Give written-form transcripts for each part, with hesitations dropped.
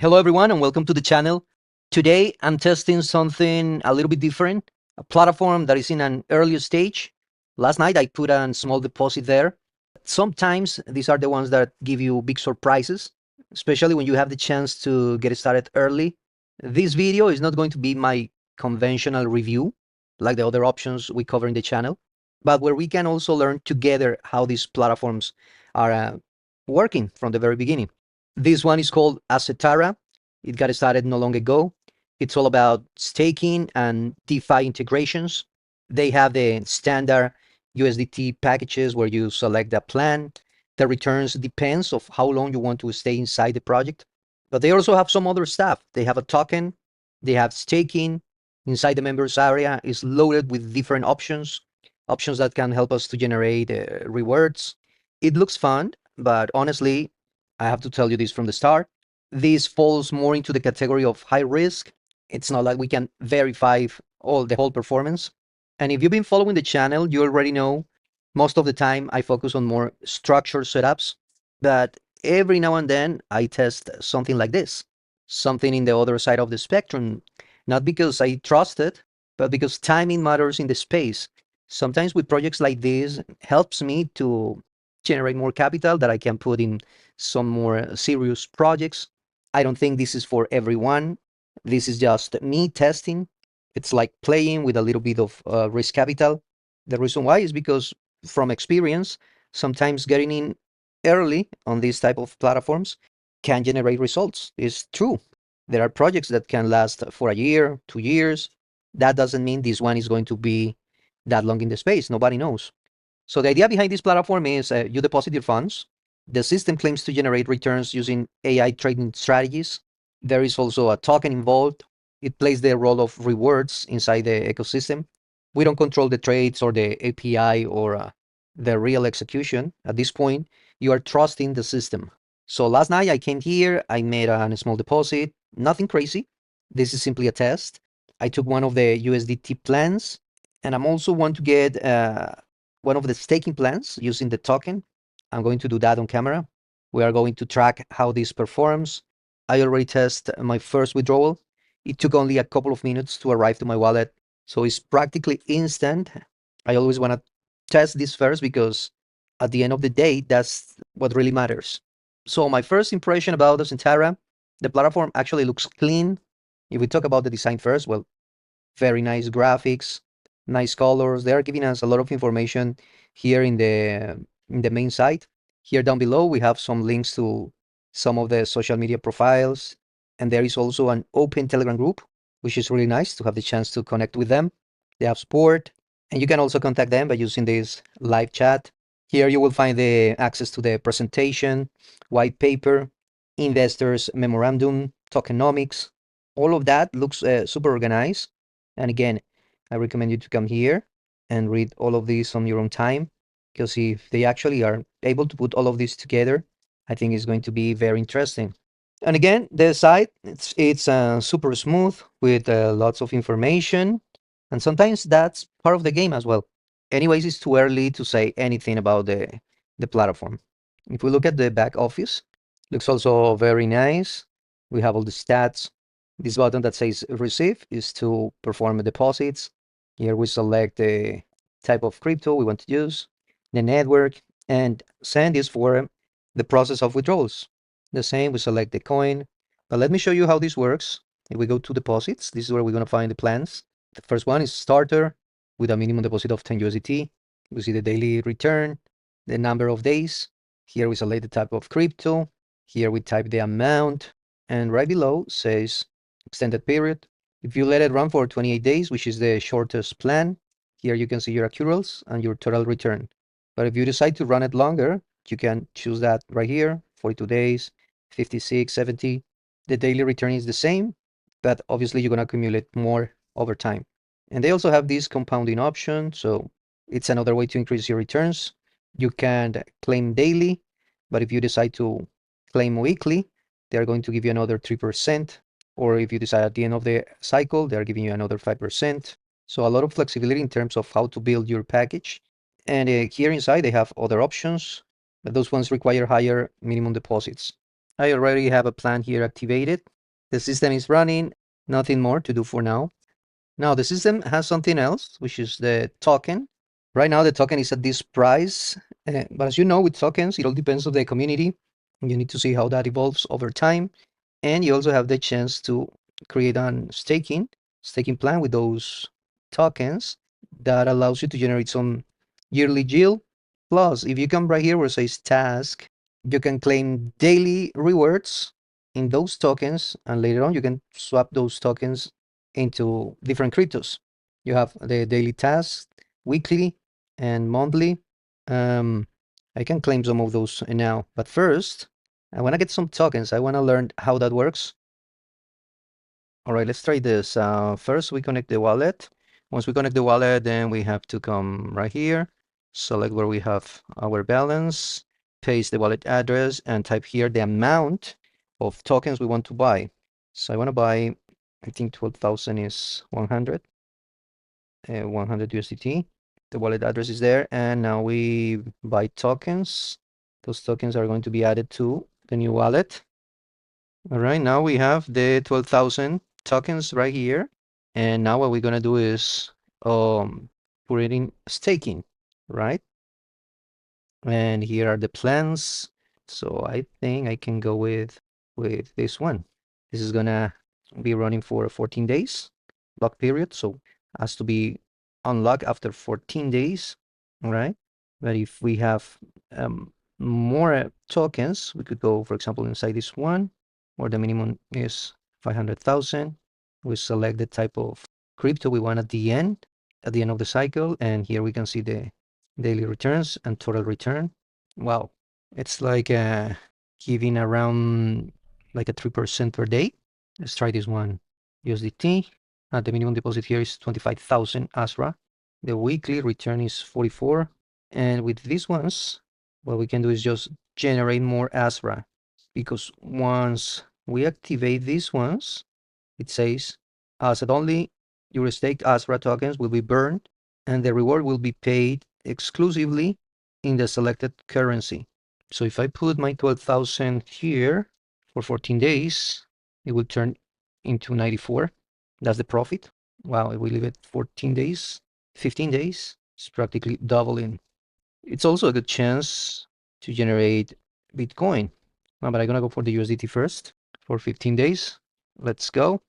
Hello everyone and welcome to the channel. Today I'm testing something a little bit different, a platform that is in an earlier stage. Last night I put a small deposit there. Sometimes these are the ones that give you big surprises, especially when you have the chance to get started early. This video is not going to be my conventional review like the other options we cover in the channel, but where we can also learn together how these platforms are working from the very beginning. This one is called Assetara. It got started not long ago. It's all about staking and DeFi integrations. They have the standard USDT packages where you select a plan. The returns depends of how long you want to stay inside the project. But they also have some other stuff. They have a token, they have staking. Inside the members area is loaded with different options that can help us to generate rewards. It looks fun, but honestly, I have to tell you this from the start. This falls more into the category of high risk. It's not like we can verify the whole performance. And if you've been following the channel, you already know most of the time I focus on more structured setups, but every now and then I test something like this, something in the other side of the spectrum, not because I trust it, but because timing matters in the space. Sometimes with projects like this helps me to generate more capital that I can put in some more serious projects. I don't think this is for everyone. This is just me testing. It's like playing with a little bit of risk capital. The reason why is because from experience, sometimes getting in early on these type of platforms can generate results. It's true. There are projects that can last for a year, 2 years. That doesn't mean this one is going to be that long in the space. Nobody knows. So the idea behind this platform is you deposit your funds. The system claims to generate returns using AI trading strategies. There is also a token involved. It plays the role of rewards inside the ecosystem. We don't control the trades or the API or the real execution. At this point, you are trusting the system. So last night I came here, I made a small deposit, nothing crazy. This is simply a test. I took one of the USDT plans, and I'm also want to get one of the staking plans using the token. I'm going to do that on camera. We are going to track how this performs. I already tested my first withdrawal. It took only a couple of minutes to arrive to my wallet, so it's practically instant. I always want to test this first because at the end of the day, that's what really matters. So my first impression about the Assetara, the platform actually looks clean. If we talk about the design first, well, very nice graphics, nice colors. They are giving us a lot of information here in the main site. Here down below, we have some links to some of the social media profiles, and there is also an open Telegram group, which is really nice to have the chance to connect with them. They have support, and you can also contact them by using this live chat. Here you will find the access to the presentation, white paper, investors memorandum, tokenomics. All of that looks super organized. And again, I recommend you to come here and read all of this on your own time, because if they actually are able to put all of this together, I think it's going to be very interesting. And again, the site, it's super smooth with lots of information, and sometimes that's part of the game as well. Anyways, it's too early to say anything about the platform. If we look at the back office, looks also very nice. We have all the stats. This button that says receive is to perform deposits. Here we select the type of crypto we want to use, the network, and send is for the process of withdrawals. The same, we select the coin. But let me show you how this works. If we go to deposits, this is where we're going to find the plans. The first one is starter with a minimum deposit of 10 USDT. We see the daily return, the number of days. Here we select the type of crypto. Here we type the amount, and right below says extended period. If you let it run for 28 days, which is the shortest plan, here you can see your accruals and your total return. But if you decide to run it longer, you can choose that right here, 42 days, 56, 70. The daily return is the same, but obviously you're going to accumulate more over time. And they also have this compounding option, so it's another way to increase your returns. You can claim daily, but if you decide to claim weekly, they're going to give you another 3%. Or if you decide at the end of the cycle, they're giving you another 5%. So a lot of flexibility in terms of how to build your package. And here inside, they have other options, but those ones require higher minimum deposits. I already have a plan here activated. The system is running, nothing more to do for now. Now the system has something else, which is the token. Right now the token is at this price, but as you know, with tokens, it all depends on the community. You need to see how that evolves over time. And you also have the chance to create an staking plan with those tokens that allows you to generate some yearly yield. Plus, if you come right here where it says task, you can claim daily rewards in those tokens, and later on you can swap those tokens into different cryptos. You have the daily tasks, weekly and monthly. Um, I can claim some of those now, but first I want to get some tokens. I want to learn how that works. All right, let's try this. First, we connect the wallet. Once we connect the wallet, then we have to come right here, select where we have our balance, paste the wallet address, and type here the amount of tokens we want to buy. So I want to buy, I think 12,000 is 100, 100 USDT. The wallet address is there, and now we buy tokens. Those tokens are going to be added to the new wallet. All right, now we have the 12,000 tokens right here. And now what we're gonna do is put it in staking, right? And here are the plans. So I think I can go with this one. This is gonna be running for 14 days lock period, so has to be unlocked after 14 days, right? But if we have more tokens, we could go, for example, inside this one, where the minimum is 500,000. We select the type of crypto we want at the end of the cycle, and here we can see the daily returns and total return. Wow, it's like giving around like a 3% per day. Let's try this one. USDT. The minimum deposit here is 25,000 ASRA. The weekly return is 44. And with these ones, what we can do is just generate more ASRA, because once we activate these ones, it says asset only, your staked ASRA tokens will be burned and the reward will be paid exclusively in the selected currency. So if I put my 12,000 here for 14 days, it will turn into 94. That's the profit. Wow, if we leave it 14 days, 15 days, it's practically doubling. It's also a good chance to generate Bitcoin. But I'm gonna go for the USDT first for 15 days. Let's go.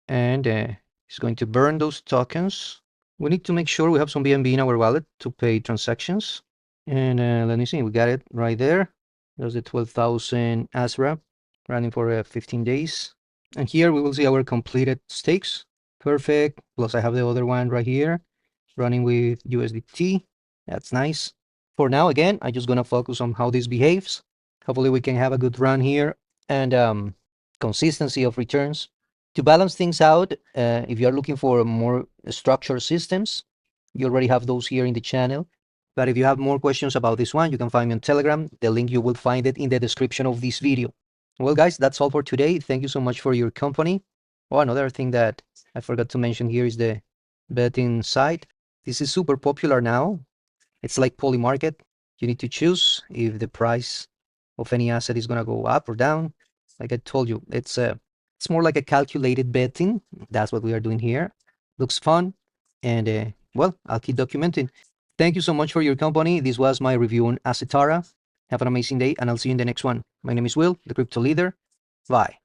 And it's going to burn those tokens. We need to make sure we have some BNB in our wallet to pay transactions. And let me see, we got it right there. There's the 12,000 ASRA running for 15 days. And here we will see our completed stakes. Perfect. Plus I have the other one right here running with USDT. That's nice. For now, again, I'm just gonna focus on how this behaves. Hopefully we can have a good run here and consistency of returns. To balance things out, if you're looking for more structured systems, you already have those here in the channel. But if you have more questions about this one, you can find me on Telegram. The link, you will find it in the description of this video. Well, guys, that's all for today. Thank you so much for your company. Oh, another thing that I forgot to mention here is the betting site. This is super popular now. It's like Polymarket. You need to choose if the price of any asset is gonna go up or down. Like I told you, it's more like a calculated betting. That's what we are doing here. Looks fun, and well, I'll keep documenting. Thank you so much for your company. This was my review on Assetara. Have an amazing day, and I'll see you in the next one. My name is Will, the crypto leader. Bye.